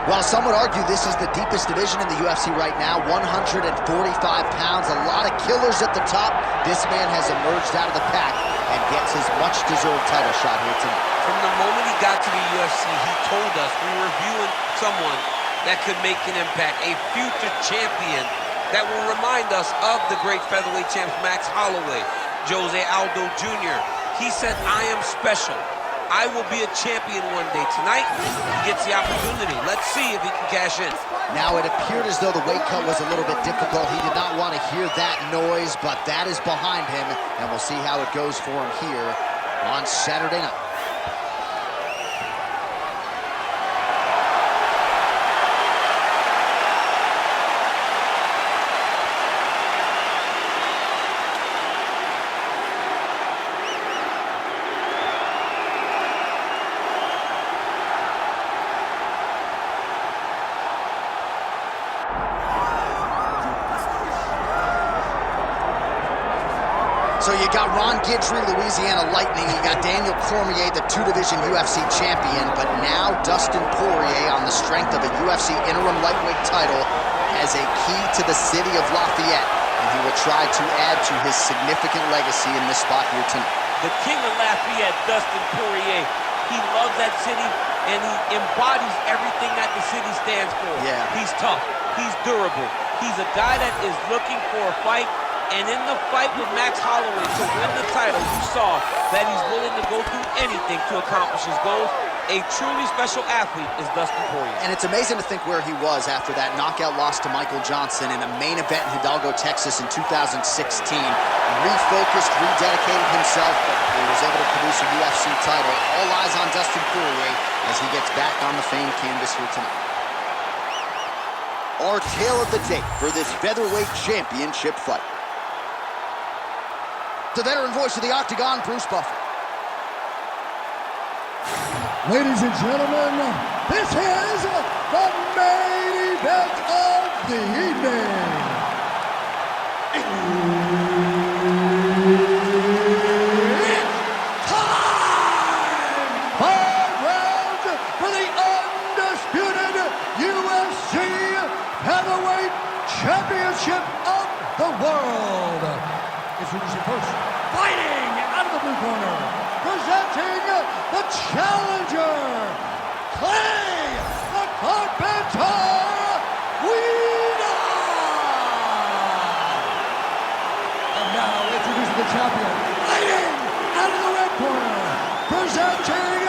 Well, some would argue this is the deepest division in the UFC right now, 145 pounds, a lot of killers at the top. This man has emerged out of the pack and gets his much-deserved title shot here tonight. From the moment he got to the UFC, he told us we were viewing someone that could make an impact, a future champion that will remind us of the great featherweight champs Max Holloway, Jose Aldo Jr. He said, I am special. I will be a champion one day. Tonight, he gets the opportunity. Let's see if he can cash in. Now, it appeared as though the weight cut was a little bit difficult. He did not want to hear that noise, but that is behind him, and we'll see how it goes for him here on Saturday night. So you got Ron Guidry, Louisiana Lightning. You got Daniel Cormier, the two-division UFC champion. But now Dustin Poirier, on the strength of a UFC interim lightweight title, has a key to the city of Lafayette. And he will try to add to his significant legacy in this spot here tonight. The king of Lafayette, Dustin Poirier. He loves that city, and he embodies everything that the city stands for. Yeah. He's tough. He's durable. He's a guy that is looking for a fight. And in the fight with Max Holloway to win the title, you saw that he's willing to go through anything to accomplish his goals. A truly special athlete is Dustin Poirier. And it's amazing to think where he was after that knockout loss to Michael Johnson in a main event in Hidalgo, Texas in 2016. Refocused, rededicated himself, and was able to produce a UFC title. All eyes on Dustin Poirier as he gets back on the famed canvas here tonight. Our tale of the tape for this featherweight championship fight. The veteran voice of the Octagon, Bruce Buffer. Ladies and gentlemen, this is the main event of the evening. It's time! 5 rounds for the undisputed UFC Heavyweight Championship of the world. Introducing first, fighting out of the blue corner, presenting the challenger, Clay the Carpenter Guida! And now introducing the champion, fighting out of the red corner, presenting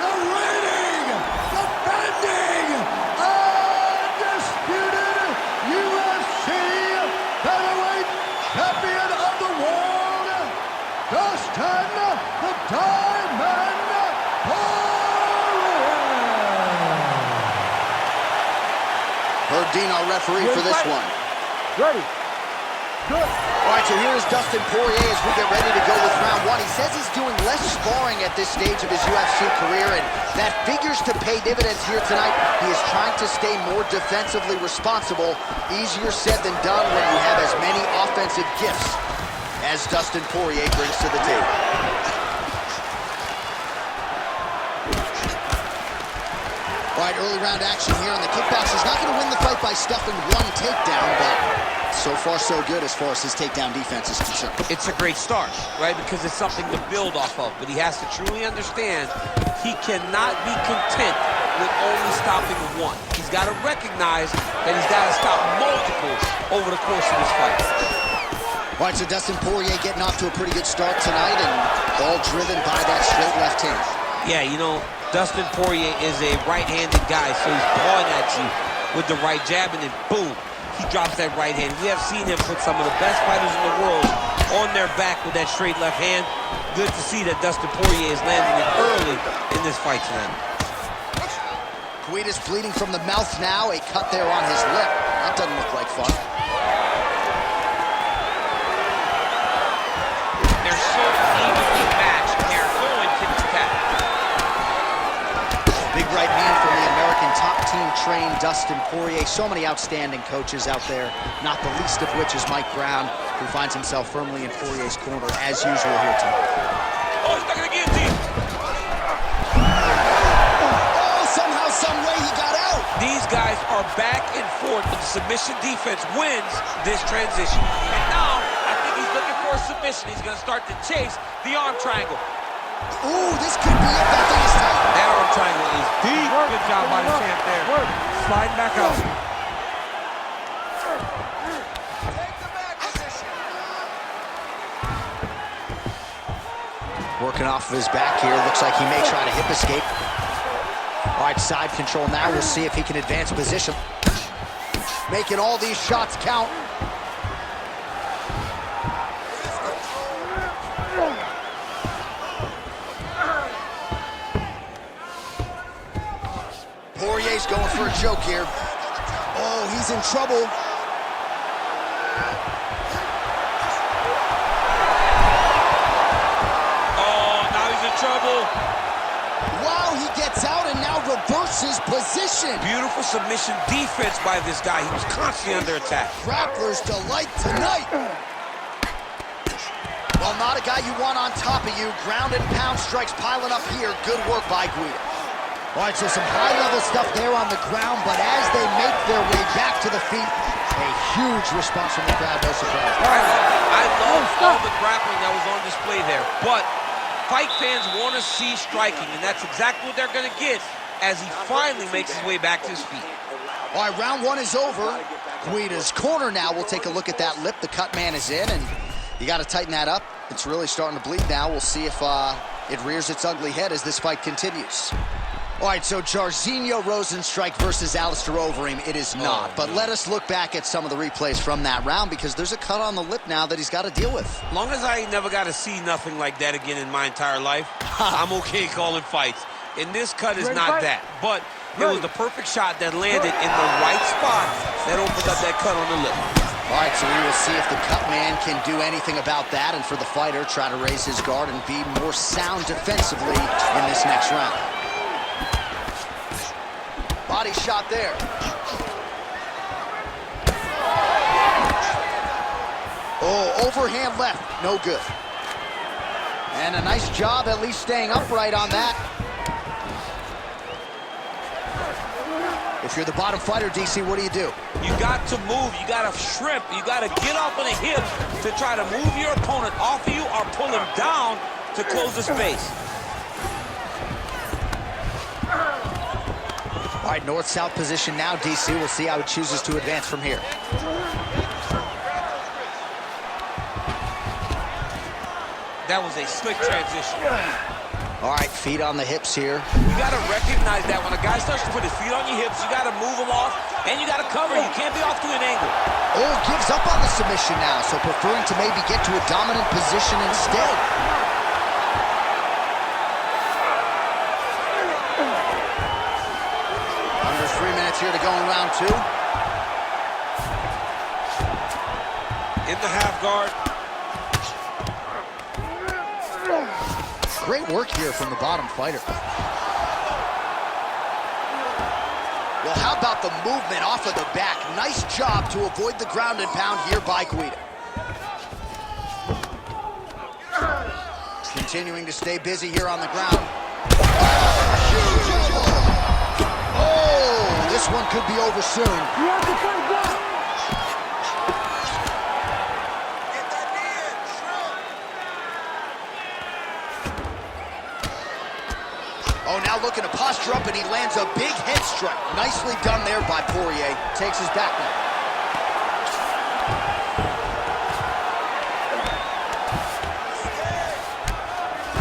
the reigning, defending, undisputed UFC Featherweight Champion of the world, Dustin the Diamond Poirier. Herb Dean, our referee for this one. Ready. Good. All right, so here is Dustin Poirier as we get ready to go with round one. He says he's doing less sparring at this stage of his UFC career, and that figures to pay dividends here tonight. He is trying to stay more defensively responsible. Easier said than done when you have as many offensive gifts as Dustin Poirier brings to the table. All right, early round action here, and the kickboxer's not going to win the fight by stuffing one takedown, but so far so good as far as his takedown defense is concerned. It's a great start, right? Because it's something to build off of. But he has to truly understand he cannot be content with only stopping one. He's got to recognize that he's got to stop multiple over the course of this fight. All right, so Dustin Poirier getting off to a pretty good start tonight, and all driven by that straight left hand. Yeah, you know, Dustin Poirier is a right-handed guy, so he's pawing at you with the right jab, and then boom, he drops that right hand. We have seen him put some of the best fighters in the world on their back with that straight left hand. Good to see that Dustin Poirier is landing it early in this fight tonight. Guida's bleeding from the mouth now, a cut there on his lip. That doesn't look like fun. They're so evenly matched, they're going tit-for-tat. Big right hand from the American top team trained Dustin Poirier. So many outstanding coaches out there, not the least of which is Mike Brown, who finds himself firmly in Poirier's corner as usual here tonight. Oh, he's stuck in the guillotine. Oh, somehow, some way he got out. These forward, but the submission defense wins this transition. And now, I think he's looking for a submission. He's going to start to chase the arm triangle. Ooh, this could be it. That thing is tight. That arm triangle is deep. Good job by the champ there. Sliding back out. Working off of his back here. Looks like he may try to hip escape. All right, side control now. We'll see if he can advance position. Making all these shots count. Poirier's going for a choke here. Oh, he's in trouble. Trouble. Wow, he gets out and now reverses position. Beautiful submission defense by this guy. He was constantly under attack. Grappler's delight tonight. Well, not a guy you want on top of you. Ground and pound strikes piling up here. Good work by Guida. All right, so some high-level stuff there on the ground, but as they make their way back to the feet, a huge response from the crowd, no surprise. I love all the grappling that was on display there, but fight fans want to see striking, and that's exactly what they're going to get as he finally makes his way back to his feet. All right, round one is over. Guida's corner now. We'll take a look at that lip. The cut man is in, and you got to tighten that up. It's really starting to bleed now. We'll see if it rears its ugly head as this fight continues. All right, so Jairzinho Rozenstruik versus Alistair Overeem. It is not, but let us look back at some of the replays from that round because there's a cut on the lip now that he's got to deal with. As long as I never got to see nothing like that again in my entire life, I'm okay calling fights. And this cut is not that, but it was the perfect shot that landed in the right spot that opened up that cut on the lip. All right, so we will see if the cut man can do anything about that, and for the fighter, try to raise his guard and be more sound defensively in this next round. Body shot there. Oh, overhand left, no good. And a nice job at least staying upright on that. If you're the bottom fighter, DC, what do? You got to move, you got to shrimp, you got to get off on the hip to try to move your opponent off of you or pull him down to close the space. All right, north-south position now, DC. We'll see how he chooses to advance from here. That was a slick transition. All right, feet on the hips here. You got to recognize that when a guy starts to put his feet on your hips, you got to move him off, and you got to cover. You can't be off to an angle. Oh, gives up on the submission now, so preferring to maybe get to a dominant position instead. Under 3 minutes here to go in round two. In the half guard. Great work here from the bottom fighter. Well, how about the movement off of the back? Nice job to avoid the ground and pound here by Guida. Continuing to stay busy here on the ground. Oh, this one could be over soon. You have to fight back. Oh, now looking to posture up, and he lands a big head strike. Nicely done there by Poirier. Takes his back now.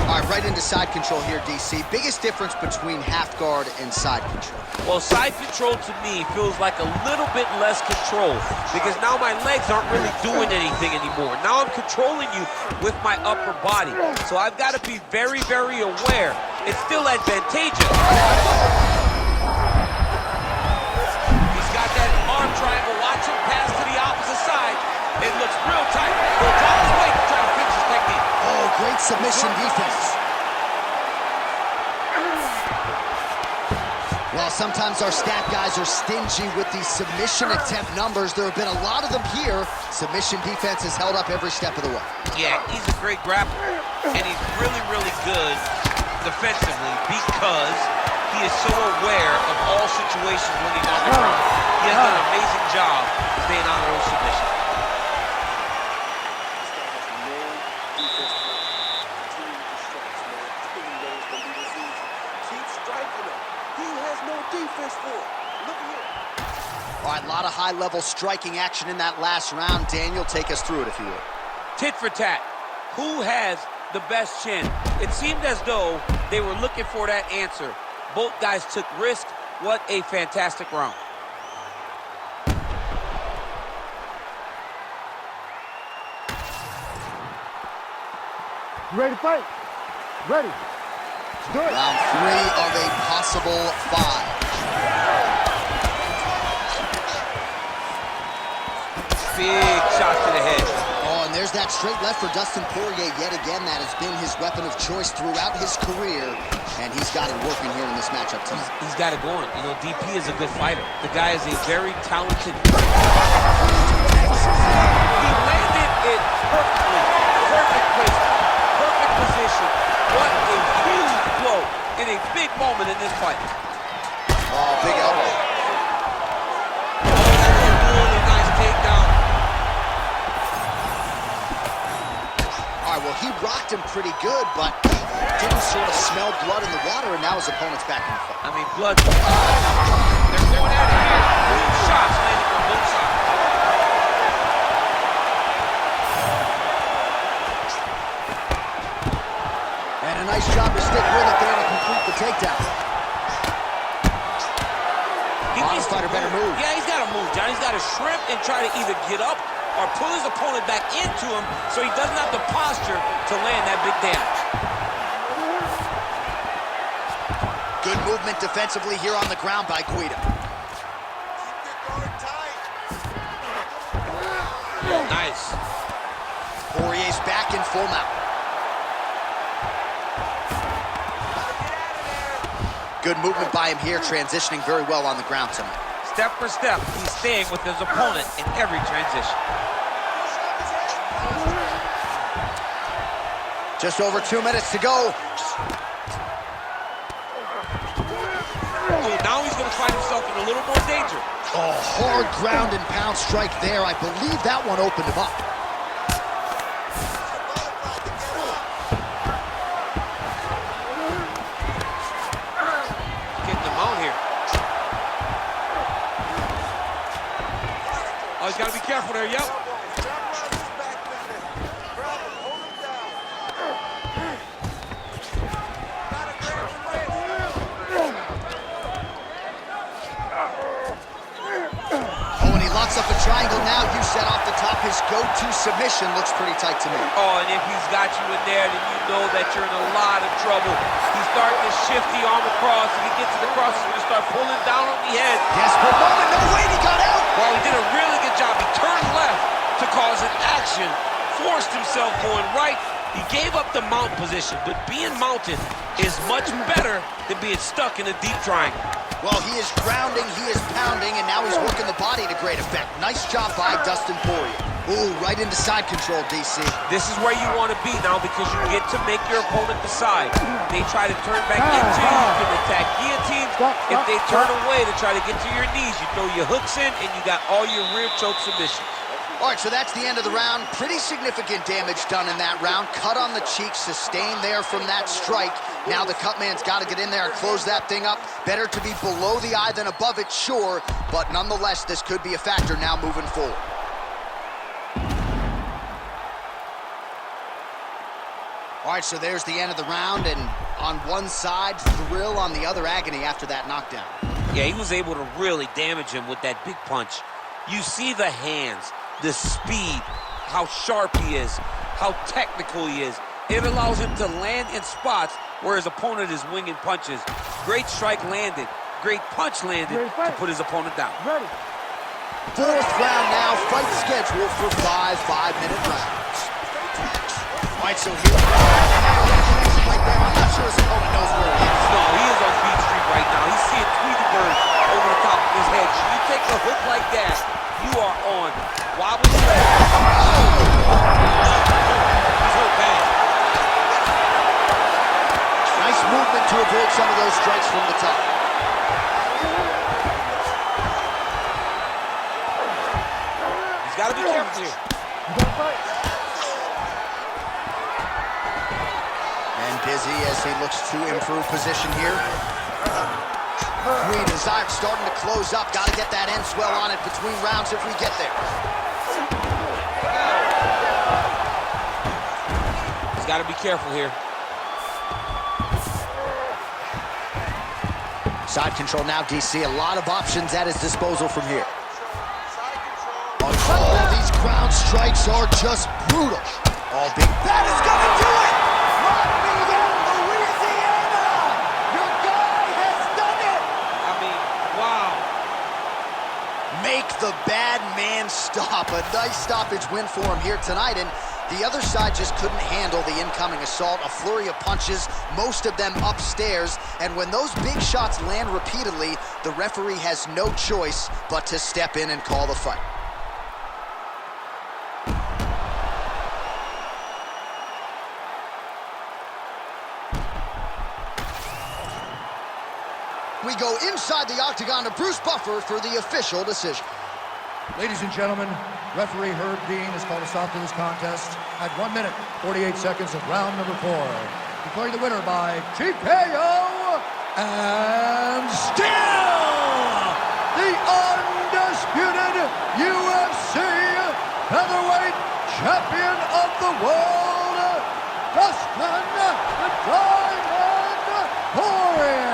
All right, right into side control here, DC. Biggest difference between half guard and side control? Well, side control to me feels like a little bit less control because now my legs aren't really doing anything anymore. Now I'm controlling you with my upper body. So I've got to be very, very aware. It's still advantageous. He's got that arm triangle. Watch him pass to the opposite side. It looks real tight. He'll drop his weight to try to finish his technique. Oh, great submission defense. Well, sometimes our stat guys are stingy with these submission attempt numbers. There have been a lot of them here. Submission defense has held up every step of the way. Yeah, he's a great grappler, and he's really, really good defensively because He is so aware of all situations when he's on the ground. He has done an amazing job staying out of those submissions. All right, a lot of high-level striking action in that last round. Daniel, take us through it, if you would. Tit for tat. Who has the best chin? It seemed as though they were looking for that answer. Both guys took risk. What a fantastic round. You ready to fight? Ready. Let's do it. Round 3 of a possible 5. Big shot to the head. Oh, and there's that straight left for Dustin Poirier yet again. That has been his weapon of choice throughout his career, and he's got it working here in this matchup tonight. He's got it going. You know, DP is a good fighter. The guy is a very talented. He landed it perfectly. Perfect placement. Perfect position. What a huge blow in a big moment in this fight. Oh, big elbow. Really nice takedown. All right, well, he rocked him pretty good, but didn't sort of smell blood in the water, and now his opponent's back in the fight. I mean, blood. They're going at it here. Both shots landing from both sides. And a nice job to stick with it there to complete the takedown. Honest fighter better move. Yeah, he's got to move, John. He's got to shrimp and try to either get up or pull his opponent back into him so he doesn't have the posture to land that big damage. Good movement defensively here on the ground by Guida. Nice. Poirier's back in full mount. Good movement by him here, transitioning very well on the ground tonight. Step for step, he's staying with his opponent in every transition. Just over 2 minutes to go. Oh, now he's going to find himself in a little more danger. Oh, hard ground and pound strike there. I believe that one opened him up. Getting him out here. Oh, he's got to be careful there, yep. Up a triangle now. You set off the top. His go-to submission looks pretty tight to me. Oh, and if he's got you in there, then you know that you're in a lot of trouble. He's starting to shift the arm across. If he gets it across, he's going to start pulling down on the head. Desperate moment. No way, he got out. Well, he did a really good job. He turned left to cause an action, forced himself going right. He gave up the mount position, but being mounted is much better than being stuck in a deep triangle. Well, he is grounding, he is pounding, and now he's working the body to great effect. Nice job by Dustin Poirier. Ooh, right into side control, DC. This is where you want to be now because you get to make your opponent decide. They try to turn back into you, you can attack guillotines. If they turn away to try to get to your knees, you throw your hooks in, and you got all your rear choke submissions. All right, so that's the end of the round. Pretty significant damage done in that round. Cut on the cheek, sustained there from that strike. Now the cut man's got to get in there and close that thing up. Better to be below the eye than above it, sure. But nonetheless, this could be a factor now moving forward. All right, so there's the end of the round. And on one side, thrill, on the other, agony after that knockdown. Yeah, he was able to really damage him with that big punch. You see the hands, the speed, how sharp he is, how technical he is. It allows him to land in spots where his opponent is winging punches. Great strike landed, great punch landed to put his opponent down. Ready. Fourth round now, fight scheduled for 5 5-minute rounds. All right, so here right there. I'm not sure his opponent knows where he is. No, he is on Beat Street right now. He's seeing Tweety Bird over the top of his head. So you take a hook like that, you are on wobbly leg. He's hurt bad. Nice movement to avoid some of those strikes from the top. He's got to be careful here. And busy as he looks to improve position here. Guida starting to close up. Got to get that end swell on it between rounds if we get there. He's got to be careful here. Side control now, DC. A lot of options at his disposal from here. Oh, these ground strikes are just brutal. All big. That is going to do it! Lock me in, Louisiana! Your guy has done it! I mean, wow. Make the bad man stop. A nice stoppage win for him here tonight, and the other side just couldn't handle the incoming assault. A flurry of punches, most of them upstairs, and when those big shots land repeatedly, the referee has no choice but to step in and call the fight. We go inside the octagon to Bruce Buffer for the official decision. Ladies and gentlemen, referee Herb Dean has called a stop to this contest at 1 minute, 48 seconds of round number 4. Declaring the winner by TKO and still the undisputed UFC featherweight champion of the world, Dustin the Diamond Poirier.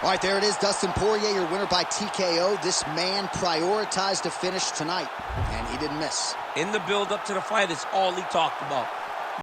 All right, there it is, Dustin Poirier, your winner by TKO. This man prioritized a finish tonight, and he didn't miss. In the build-up to the fight, it's all he talked about.